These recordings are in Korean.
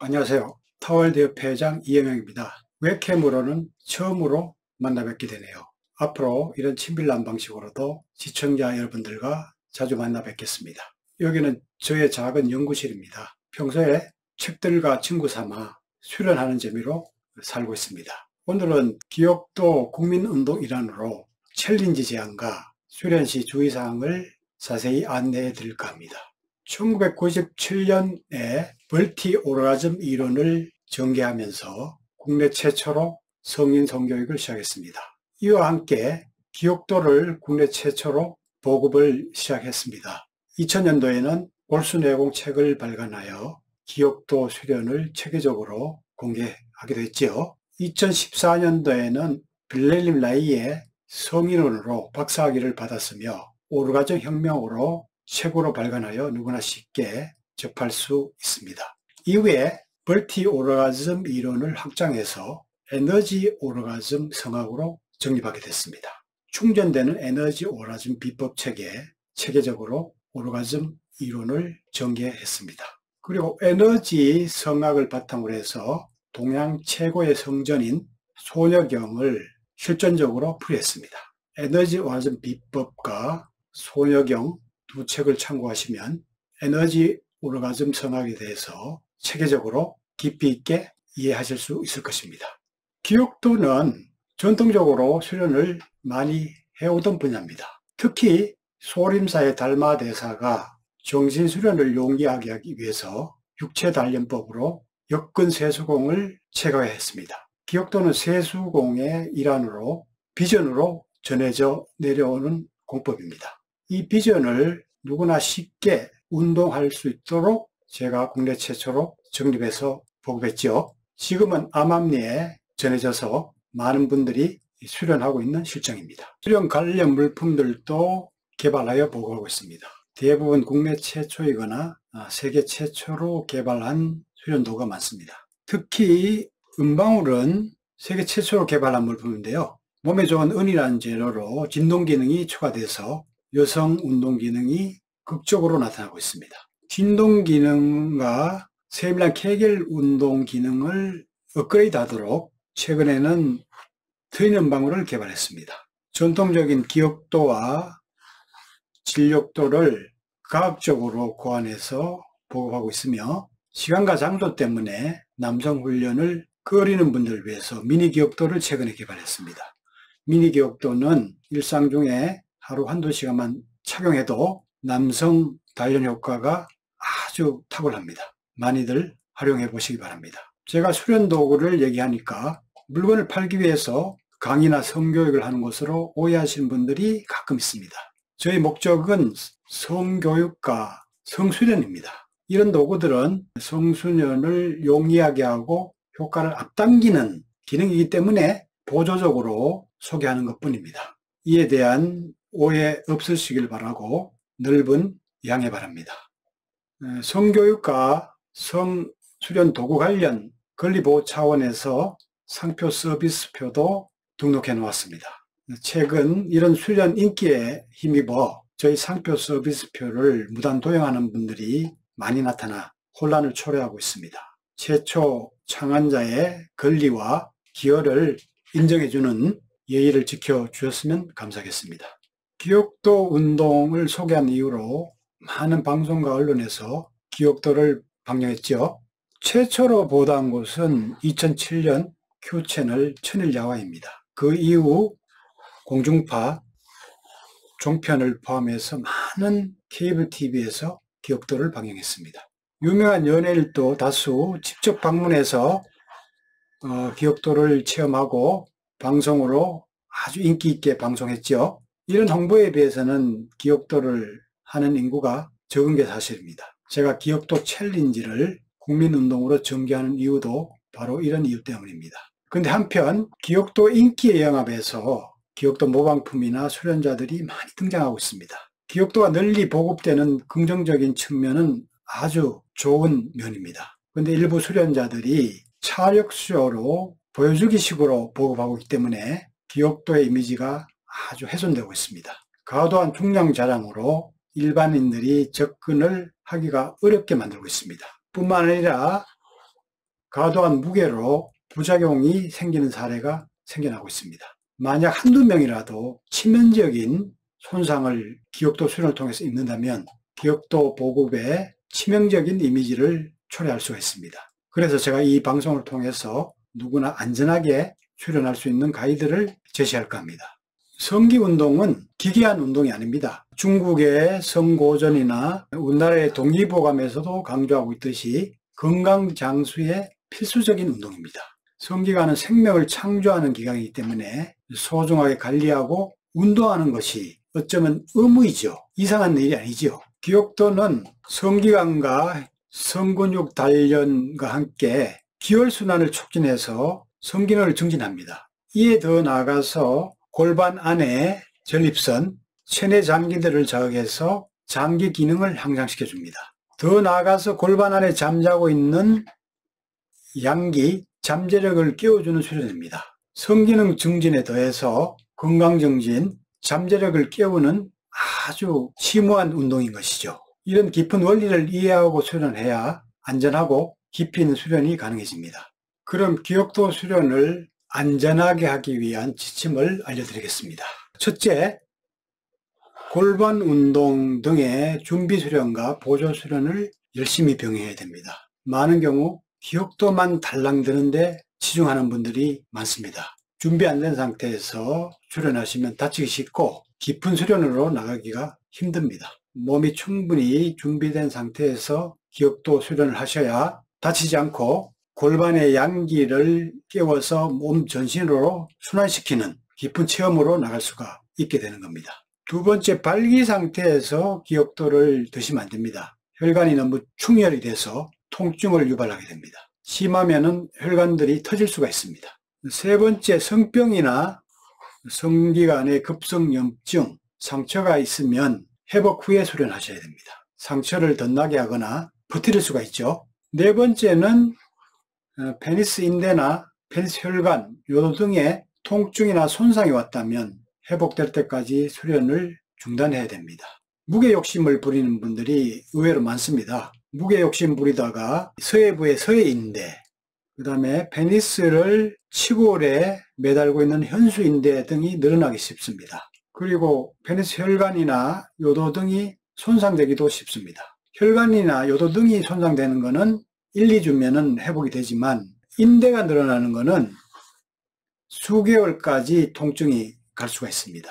안녕하세요. 타월드협회 회장 이영영입니다. 웹캠으로는 처음으로 만나 뵙게 되네요. 앞으로 이런 친밀한 방식으로도 시청자 여러분들과 자주 만나 뵙겠습니다. 여기는 저의 작은 연구실입니다. 평소에 책들과 친구 삼아 수련하는 재미로 살고 있습니다. 오늘은 기억도 국민운동 일환으로 챌린지 제안과 수련 시 주의사항을 자세히 안내해 드릴까 합니다. 1997년에 멀티 오르가즘 이론을 전개하면서 국내 최초로 성인 성교육을 시작했습니다. 이와 함께 기억도를 국내 최초로 보급을 시작했습니다. 2000년도에는 골수내공 책을 발간하여 기억도 수련을 체계적으로 공개하기도 했지요. 2014년도에는 빌렐림 라이의 성인원으로 박사학위를 받았으며 오르가즘 혁명으로 책으로 발간하여 누구나 쉽게 접할 수 있습니다. 이후에 멀티 오르가즘 이론을 확장해서 에너지 오르가즘 성학으로 정립하게 됐습니다. 충전되는 에너지 오르가즘 비법 체계에 체계적으로 오르가즘 이론을 전개했습니다. 그리고 에너지 성학을 바탕으로 해서 동양 최고의 성전인 소녀경을 실전적으로 풀이했습니다. 에너지 오르가즘 비법과 소녀경 두 책을 참고하시면 에너지 오르가즘 성학에 대해서 체계적으로 깊이 있게 이해하실 수 있을 것입니다. 기억도는 전통적으로 수련을 많이 해오던 분야입니다. 특히 소림사의 달마대사가 정신수련을 용이하게 하기 위해서 육체단련법으로 역근세수공을 체계화했습니다. 기억도는 세수공의 일환으로 비전으로 전해져 내려오는 공법입니다. 이 비전을 누구나 쉽게 운동할 수 있도록 제가 국내 최초로 정립해서 보급했죠. 지금은 암암리에 전해져서 많은 분들이 수련하고 있는 실정입니다. 수련 관련 물품들도 개발하여 보급하고 있습니다. 대부분 국내 최초이거나 세계 최초로 개발한 수련도가 많습니다. 특히 은방울은 세계 최초로 개발한 물품인데요. 몸에 좋은 은이라는 재료로 진동 기능이 추가돼서 여성 운동 기능이 극적으로 나타나고 있습니다. 진동 기능과 세밀한 케겔 운동 기능을 업그레이드 하도록 최근에는 트윈 은방울을 개발했습니다. 전통적인 기억도와 진력도를 과학적으로 고안해서 보급하고 있으며 시간과 장소 때문에 남성 훈련을 꺼리는 분들을 위해서 미니 기억도를 최근에 개발했습니다. 미니 기억도는 일상 중에 하루 한두 시간만 착용해도 남성 단련 효과가 아주 탁월합니다. 많이들 활용해 보시기 바랍니다. 제가 수련 도구를 얘기하니까 물건을 팔기 위해서 강의나 성교육을 하는 것으로 오해하시는 분들이 가끔 있습니다. 저희 목적은 성교육과 성수련입니다. 이런 도구들은 성수련을 용이하게 하고 효과를 앞당기는 기능이기 때문에 보조적으로 소개하는 것뿐입니다. 이에 대한 오해 없으시길 바라고 넓은 양해 바랍니다. 성교육과 성수련 도구 관련 권리보호 차원에서 상표 서비스표도 등록해 놓았습니다. 최근 이런 수련 인기에 힘입어 저희 상표 서비스표를 무단 도용하는 분들이 많이 나타나 혼란을 초래하고 있습니다. 최초 창안자의 권리와 기여를 인정해주는 예의를 지켜주셨으면 감사하겠습니다. 기억도 운동을 소개한 이후로 많은 방송과 언론에서 기억도를 방영했죠. 최초로 보도한 곳은 2007년 Q채널 천일야화입니다. 그 이후 공중파, 종편을 포함해서 많은 케이블 TV에서 기억도를 방영했습니다. 유명한 연예인도 다수 직접 방문해서 기억도를 체험하고 방송으로 아주 인기 있게 방송했죠. 이런 홍보에 비해서는 기억도를 하는 인구가 적은 게 사실입니다. 제가 기억도 챌린지를 국민운동으로 전개하는 이유도 바로 이런 이유 때문입니다. 그런데 한편 기억도 인기의 영합에서 기억도 모방품이나 수련자들이 많이 등장하고 있습니다. 기억도가 널리 보급되는 긍정적인 측면은 아주 좋은 면입니다. 그런데 일부 수련자들이 차력쇼로 보여주기 식으로 보급하고 있기 때문에 기억도의 이미지가 아주 훼손되고 있습니다. 과도한 중량 자랑으로 일반인들이 접근을 하기가 어렵게 만들고 있습니다. 뿐만 아니라 과도한 무게로 부작용이 생기는 사례가 생겨나고 있습니다. 만약 한두 명이라도 치명적인 손상을 기억도 수련을 통해서 입는다면 기억도 보급에 치명적인 이미지를 초래할 수가 있습니다. 그래서 제가 이 방송을 통해서 누구나 안전하게 수련할 수 있는 가이드를 제시할까 합니다. 성기 운동은 기괴한 운동이 아닙니다. 중국의 성고전이나 우리나라의 동기보감에서도 강조하고 있듯이 건강 장수의 필수적인 운동입니다. 성기관은 생명을 창조하는 기관이기 때문에 소중하게 관리하고 운동하는 것이 어쩌면 의무이죠. 이상한 일이 아니죠. 기억도는 성기관과 성근육 단련과 함께 기혈순환을 촉진해서 성기능을 증진합니다. 이에 더 나아가서 골반 안에 전립선, 체내 장기들을 자극해서 장기 기능을 향상시켜줍니다. 더 나아가서 골반 안에 잠자고 있는 양기, 잠재력을 깨워주는 수련입니다. 성기능 증진에 더해서 건강 증진, 잠재력을 깨우는 아주 심오한 운동인 것이죠. 이런 깊은 원리를 이해하고 수련해야 안전하고 깊이 있는 수련이 가능해집니다. 그럼 기억도 수련을 안전하게 하기 위한 지침을 알려드리겠습니다. 첫째, 골반 운동 등의 준비 수련과 보조 수련을 열심히 병행해야 됩니다. 많은 경우 기억도만 달랑드는데 치중하는 분들이 많습니다. 준비 안 된 상태에서 수련하시면 다치기 쉽고 깊은 수련으로 나가기가 힘듭니다. 몸이 충분히 준비된 상태에서 기억도 수련을 하셔야 다치지 않고 골반의 양기를 깨워서 몸 전신으로 순환시키는 깊은 체험으로 나갈 수가 있게 되는 겁니다. 두 번째, 발기 상태에서 기억도를 드시면 안 됩니다. 혈관이 너무 충혈이 돼서 통증을 유발하게 됩니다. 심하면은 혈관들이 터질 수가 있습니다. 세 번째, 성병이나 성기관의 급성염증, 상처가 있으면 회복 후에 수련하셔야 됩니다. 상처를 덧나게 하거나 버틸 수가 있죠. 네 번째는 페니스 인대나 페니스 혈관, 요도 등의 통증이나 손상이 왔다면 회복될 때까지 수련을 중단해야 됩니다. 무게 욕심을 부리는 분들이 의외로 많습니다. 무게 욕심 부리다가 서해부의 서해인대, 그 다음에 페니스를 치골에 매달고 있는 현수인대 등이 늘어나기 쉽습니다. 그리고 페니스 혈관이나 요도 등이 손상되기도 쉽습니다. 혈관이나 요도 등이 손상되는 것은 1, 2주면은 회복이 되지만 인대가 늘어나는 것은 수개월까지 통증이 갈 수가 있습니다.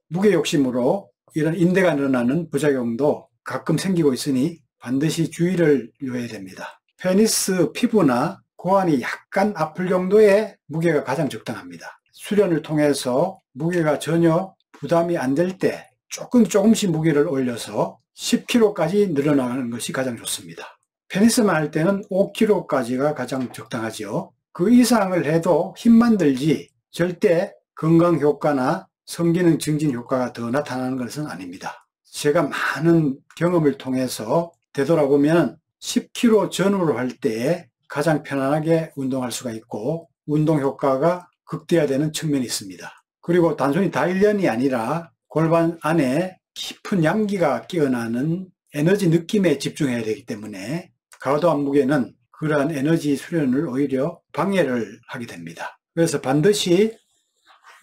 무게 욕심으로 이런 인대가 늘어나는 부작용도 가끔 생기고 있으니 반드시 주의를 요해야 됩니다. 페니스 피부나 고환이 약간 아플 정도의 무게가 가장 적당합니다. 수련을 통해서 무게가 전혀 부담이 안 될 때 조금씩 무게를 올려서 10kg까지 늘어나는 것이 가장 좋습니다. 페니스만 할 때는 5kg까지가 가장 적당하지요. 그 이상을 해도 힘만 들지 절대 건강 효과나 성기능 증진 효과가 더 나타나는 것은 아닙니다. 제가 많은 경험을 통해서 되돌아보면 10kg 전후로 할 때에 가장 편안하게 운동할 수가 있고 운동 효과가 극대화되는 측면이 있습니다. 그리고 단순히 단련이 아니라 골반 안에 깊은 양기가 깨어나는 에너지 느낌에 집중해야 되기 때문에 과도한 무게는 그러한 에너지 수련을 오히려 방해를 하게 됩니다. 그래서 반드시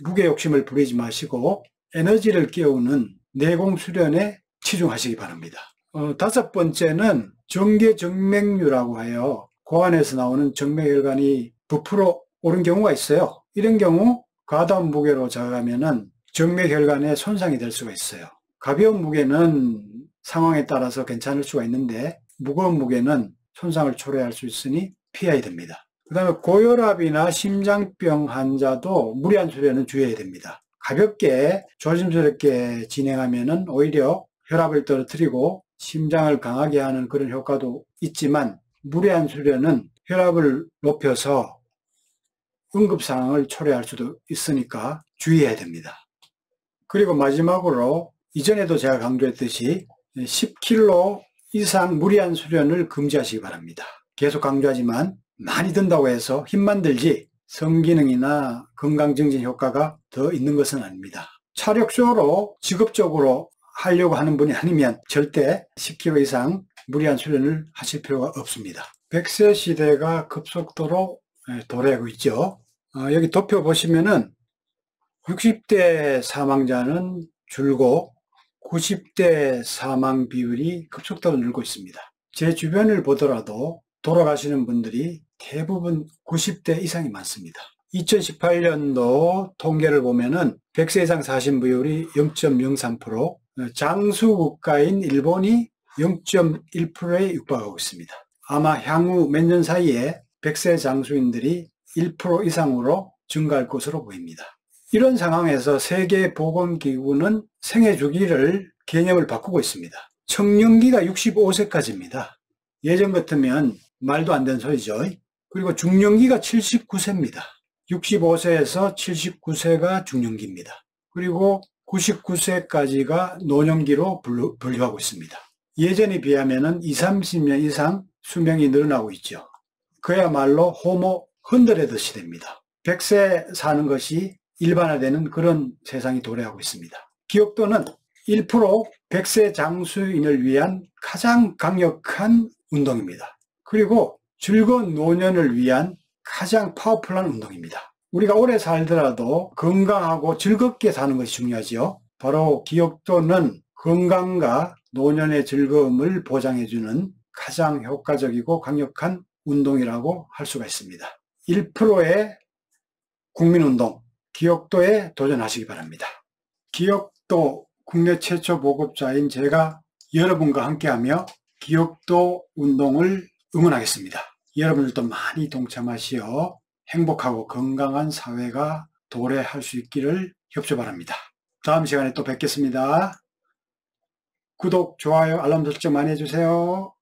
무게 욕심을 부리지 마시고 에너지를 깨우는 내공 수련에 치중하시기 바랍니다. 다섯 번째는 정계정맥류라고 하여 고환에서 나오는 정맥혈관이 부풀어 오른 경우가 있어요. 이런 경우 과다한 무게로 자극하면 정맥혈관에 손상이 될 수가 있어요. 가벼운 무게는 상황에 따라서 괜찮을 수가 있는데 무거운 무게는 손상을 초래할 수 있으니 피해야 됩니다. 그 다음에 고혈압이나 심장병 환자도 무리한 수련은 주의해야 됩니다. 가볍게 조심스럽게 진행하면 오히려 혈압을 떨어뜨리고 심장을 강하게 하는 그런 효과도 있지만 무리한 수련은 혈압을 높여서 응급상황을 초래할 수도 있으니까 주의해야 됩니다. 그리고 마지막으로 이전에도 제가 강조했듯이 10kg 이상 무리한 수련을 금지하시기 바랍니다. 계속 강조하지만 많이 든다고 해서 힘만 들지 성기능이나 건강증진 효과가 더 있는 것은 아닙니다. 차력쇼로 직업적으로 하려고 하는 분이 아니면 절대 10kg 이상 무리한 수련을 하실 필요가 없습니다. 100세 시대가 급속도로 도래하고 있죠. 여기 도표 보시면은 60대 사망자는 줄고 90대 사망 비율이 급속도로 늘고 있습니다. 제 주변을 보더라도 돌아가시는 분들이 대부분 90대 이상이 많습니다. 2018년도 통계를 보면은 100세 이상 사신 비율이 0.03%, 장수 국가인 일본이 0.1%에 육박하고 있습니다. 아마 향후 몇 년 사이에 100세 장수인들이 1% 이상으로 증가할 것으로 보입니다. 이런 상황에서 세계보건기구는 생애 주기를 개념을 바꾸고 있습니다. 청년기가 65세까지입니다. 예전 같으면 말도 안 되는 소리죠. 그리고 중년기가 79세입니다. 65세에서 79세가 중년기입니다. 그리고 99세까지가 노년기로 분류하고 있습니다. 예전에 비하면 20, 30년 이상 수명이 늘어나고 있죠. 그야말로 호모 헌드레드 시대입니다. 100세 사는 것이 일반화되는 그런 세상이 도래하고 있습니다. 기억도는 1% 100세 장수인을 위한 가장 강력한 운동입니다. 그리고 즐거운 노년을 위한 가장 파워풀한 운동입니다. 우리가 오래 살더라도 건강하고 즐겁게 사는 것이 중요하지요. 바로 기억도는 건강과 노년의 즐거움을 보장해주는 가장 효과적이고 강력한 운동이라고 할 수가 있습니다. 1%의 국민운동, 기억도에 도전하시기 바랍니다. 기억도 국내 최초 보급자인 제가 여러분과 함께하며 기억도 운동을 응원하겠습니다. 여러분들도 많이 동참하시어 행복하고 건강한 사회가 도래할 수 있기를 협조 바랍니다. 다음 시간에 또 뵙겠습니다. 구독, 좋아요, 알람 설정 많이 해주세요.